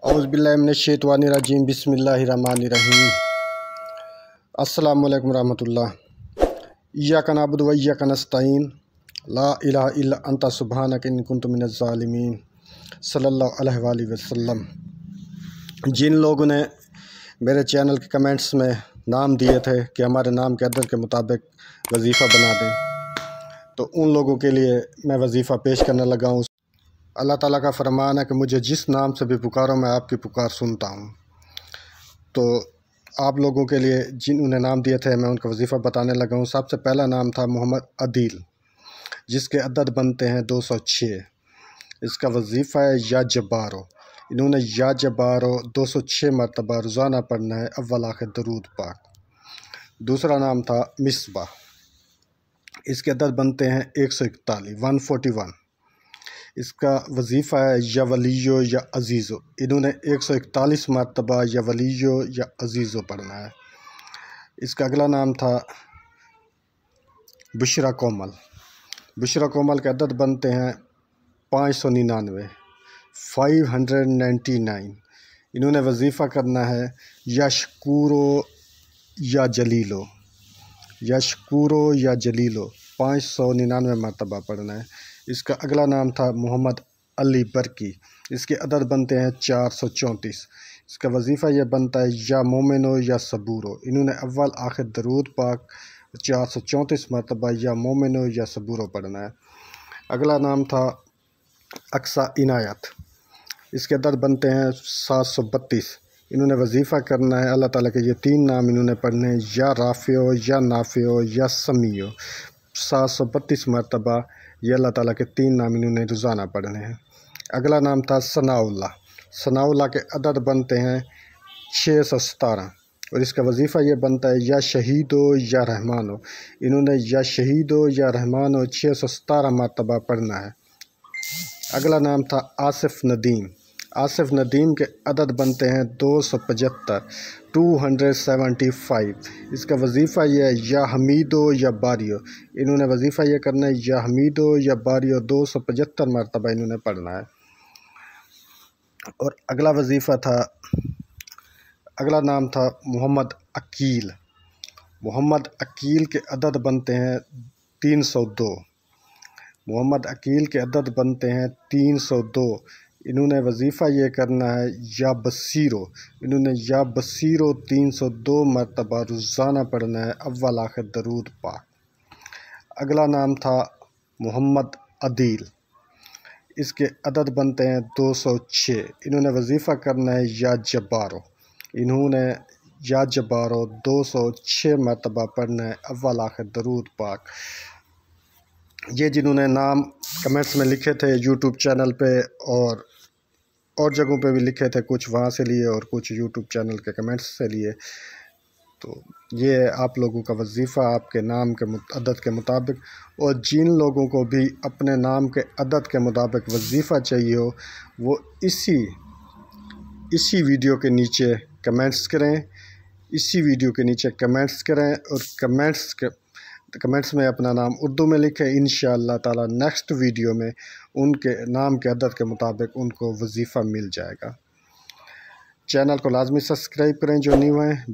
औज़ुबिल्लाहिमिनश्शैतानिर्रजीम बिस्मिल्लाहिर्रहमानिर्रहीम। अस्सलामु अलैकुम रहमतुल्लाह। इय्याका नअबुदु व इय्याका नस्तईन। ला इलाहा इल्ला अंता सुब्हानका इन्नी कुन्तु मिनज़ ज़ालिमीन। सल्लल्लाहु अलैहि वसल्लम। जिन लोगों ने मेरे चैनल के कमेंट्स में नाम दिए थे कि हमारे नाम के अदद के मुताबिक वजीफ़ा बना दें, तो उन लोगों के लिए मैं वजीफ़ा पेश करने लगा हूँ। अल्लाह ताला का फरमान है कि मुझे जिस नाम से भी पुकारो मैं आपकी पुकार सुनता हूँ। तो आप लोगों के लिए जिन्होंने नाम दिए थे मैं उनका वजीफ़ा बताने लगा हूँ। सबसे पहला नाम था मोहम्मद अदील, जिसके अदद बनते हैं 206। इसका वजीफ़ा है या जब्बारो। इन्होंने या जब्बारो 206 मरतबा रोज़ाना पढ़ना है, अव्वल आखिर दरूद पाक। दूसरा नाम था मिसबा, इसके अदद बनते हैं 141। इसका वजीफ़ा है या वलीयो या अज़ीज़ो। इन्होंने 141 मरतबा या वलीयो या अज़ीज़ो पढ़ना है। इसका अगला नाम था बुशरा कोमल। बुशरा कोमल के अदद बनते हैं 599। इन्होंने वजीफ़ा करना है यशकूरो या जलीलो। यशकूरो या जलीलो 599 मरतबा पढ़ना है। इसका अगला नाम था मोहम्मद अली बरकी। इसके अदद बनते हैं 434। इसका वजीफ़ा यह बनता है या मोमिनो या सबूरो। इन्होंने अव्वल आखिर दरूद पाक 434 मरतबा या मोमिनो या सबूरो पढ़ना है। अगला नाम था अक्सा इनायत। इसके अदद बनते हैं 732। इन्होंने वजीफ़ा करना है, अल्लाह ताला के ये 3 नाम इन्होंने पढ़ने हैं, या राफ़ियो या नाफ़ियो या समीयो। 732 मरतबा ये अल्लाह ताला के 3 नाम इन्होंने रोज़ाना पढ़ने हैं। अगला नाम था सनाउल्लाह। सनाउल्लाह के अदद बनते हैं 617 और इसका वजीफ़ा ये बनता है या शहीदो या रहमानो। इन्होंने या शहीदो या रहमानो 617 मरतबा पढ़ना है। अगला नाम था आसिफ नदीम। आसिफ नदीम के अदद बनते हैं 275। इसका वजीफ़ा यह है या हमीदो या बारियो। इन्होंने वजीफ़ा यह करना है या हमीदो या बारियो 275 मरतबा इन्होंने पढ़ना है। और अगला नाम था मोहम्मद अकील। मोहम्मद अकील के अदद बनते हैं 302। मोहम्मद अकील के अदद बनते हैं 302। इन्होंने वजीफ़ा ये करना है या बसीरो। इन्होंने या बसीरो 302 मरतबा रोज़ाना पढ़ना है, अव्वल आखिर दरूद पाक। अगला नाम था मोहम्मद अदील। इसके अदद बनते हैं 206। इन्होंने वजीफ़ा करना है या जब्बारो। इन्होंने या जब्बारो 206 मरतबा पढ़ना है, अव्वल आखिर दरूद पाक। ये जिन्होंने नाम कमेंट्स में लिखे थे यूट्यूब चैनल पे और जगहों पे भी लिखे थे, कुछ वहाँ से लिए और कुछ यूट्यूब चैनल के कमेंट्स से लिए। तो ये आप लोगों का वजीफ़ा आपके नाम के अदद के मुताबिक। और जिन लोगों को भी अपने नाम के अदद के मुताबिक वजीफ़ा चाहिए हो वो इसी वीडियो के नीचे कमेंट्स करें। इसी वीडियो के नीचे कमेंट्स करें और कमेंट्स में अपना नाम उर्दू में लिखें। इंशाअल्लाह ताला नेक्स्ट वीडियो में उनके नाम के अदद के मुताबिक उनको वजीफ़ा मिल जाएगा। चैनल को लाजमी सब्सक्राइब करें जो न्यू हैं।